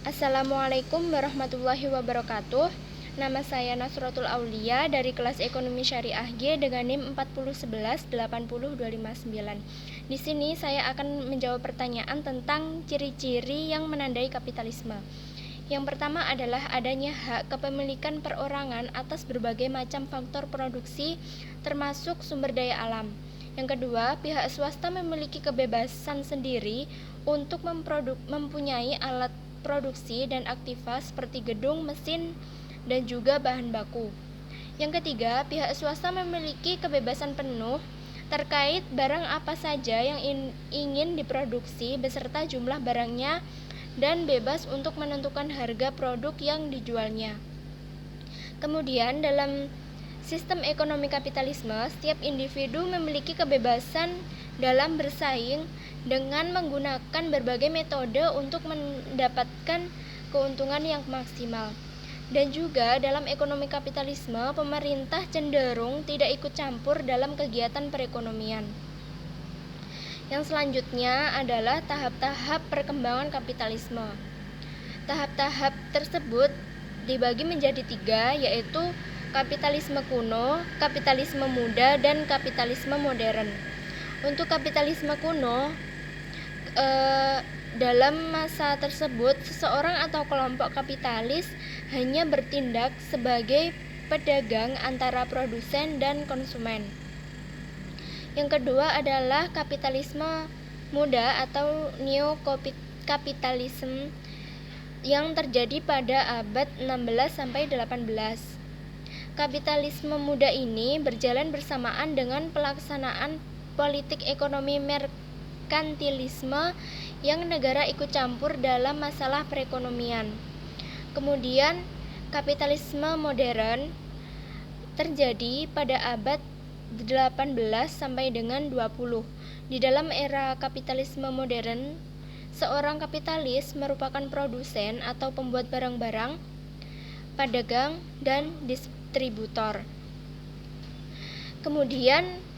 Assalamualaikum warahmatullahi wabarakatuh. Nama saya Nasratul Aulia dari kelas Ekonomi Syariah G dengan NIM 401180259. Di sini saya akan menjawab pertanyaan tentang ciri-ciri yang menandai kapitalisme. Yang pertama adalah adanya hak kepemilikan perorangan atas berbagai macam faktor produksi termasuk sumber daya alam. Yang kedua, pihak swasta memiliki kebebasan sendiri untuk mempunyai alat produksi dan aktivitas seperti gedung, mesin, dan juga bahan baku. Yang ketiga, pihak swasta memiliki kebebasan penuh terkait barang apa saja yang ingin diproduksi beserta jumlah barangnya dan bebas untuk menentukan harga produk yang dijualnya. Kemudian dalam sistem ekonomi kapitalisme, setiap individu memiliki kebebasan dalam bersaing dengan menggunakan berbagai metode untuk mendapatkan keuntungan yang maksimal. Dan juga dalam ekonomi kapitalisme, pemerintah cenderung tidak ikut campur dalam kegiatan perekonomian. Yang selanjutnya adalah tahap-tahap perkembangan kapitalisme. Tahap-tahap tersebut dibagi menjadi 3, yaitu kapitalisme kuno, kapitalisme muda, dan kapitalisme modern. Untuk kapitalisme kuno, dalam masa tersebut seseorang atau kelompok kapitalis hanya bertindak sebagai pedagang antara produsen dan konsumen. Yang kedua adalah kapitalisme muda atau neokapitalisme yang terjadi pada abad 16 sampai 18. Kapitalisme muda ini berjalan bersamaan dengan pelaksanaan politik ekonomi merkantilisme yang negara ikut campur dalam masalah perekonomian. Kemudian kapitalisme modern terjadi pada abad 18 sampai dengan 20. Di dalam era kapitalisme modern, seorang kapitalis merupakan produsen atau pembuat barang-barang, pedagang, dan distributor. Kemudian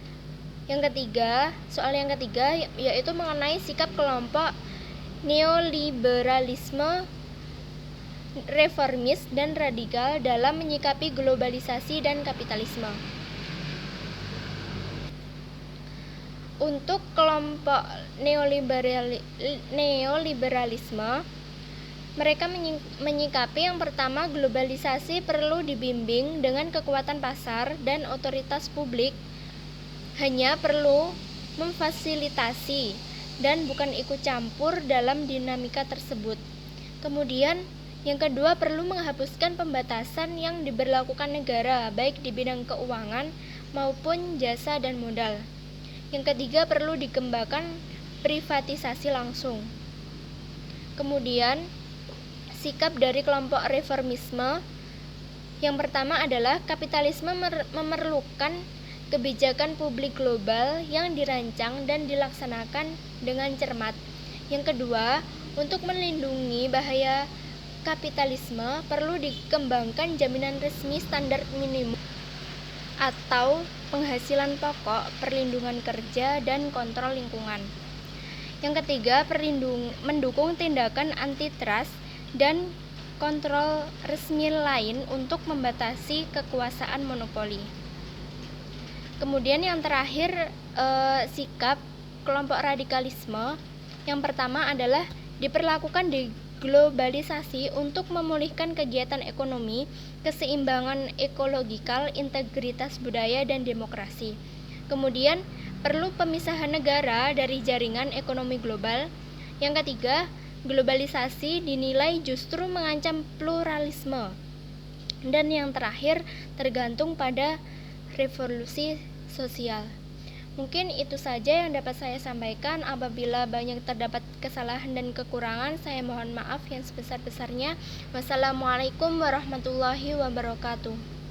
soal yang ketiga yaitu mengenai sikap kelompok neoliberalisme, reformis, dan radikal dalam menyikapi globalisasi dan kapitalisme. Untuk kelompok neoliberalisme, mereka menyikapi yang pertama, globalisasi perlu dibimbing dengan kekuatan pasar dan otoritas publik hanya perlu memfasilitasi dan bukan ikut campur dalam dinamika tersebut. Kemudian yang kedua, perlu menghapuskan pembatasan yang diberlakukan negara baik di bidang keuangan maupun jasa dan modal. Yang ketiga, perlu dikembangkan privatisasi langsung. Kemudian sikap dari kelompok reformisme yang pertama adalah kapitalisme memerlukan kebijakan publik global yang dirancang dan dilaksanakan dengan cermat. Yang kedua, untuk melindungi bahaya kapitalisme perlu dikembangkan jaminan resmi standar minimum atau penghasilan pokok, perlindungan kerja, dan kontrol lingkungan. Yang ketiga, mendukung tindakan antitrust dan kontrol resmi lain untuk membatasi kekuasaan monopoli. Kemudian yang terakhir, sikap kelompok radikalisme yang pertama adalah diperlakukan deglobalisasi untuk memulihkan kegiatan ekonomi, keseimbangan ekologikal, integritas budaya, dan demokrasi. Kemudian perlu pemisahan negara dari jaringan ekonomi global. Yang ketiga, globalisasi dinilai justru mengancam pluralisme. Dan yang terakhir, tergantung pada revolusi sosial. Mungkin itu saja yang dapat saya sampaikan. Apabila banyak terdapat kesalahan dan kekurangan, saya mohon maaf yang sebesar-besarnya. Wassalamualaikum warahmatullahi wabarakatuh.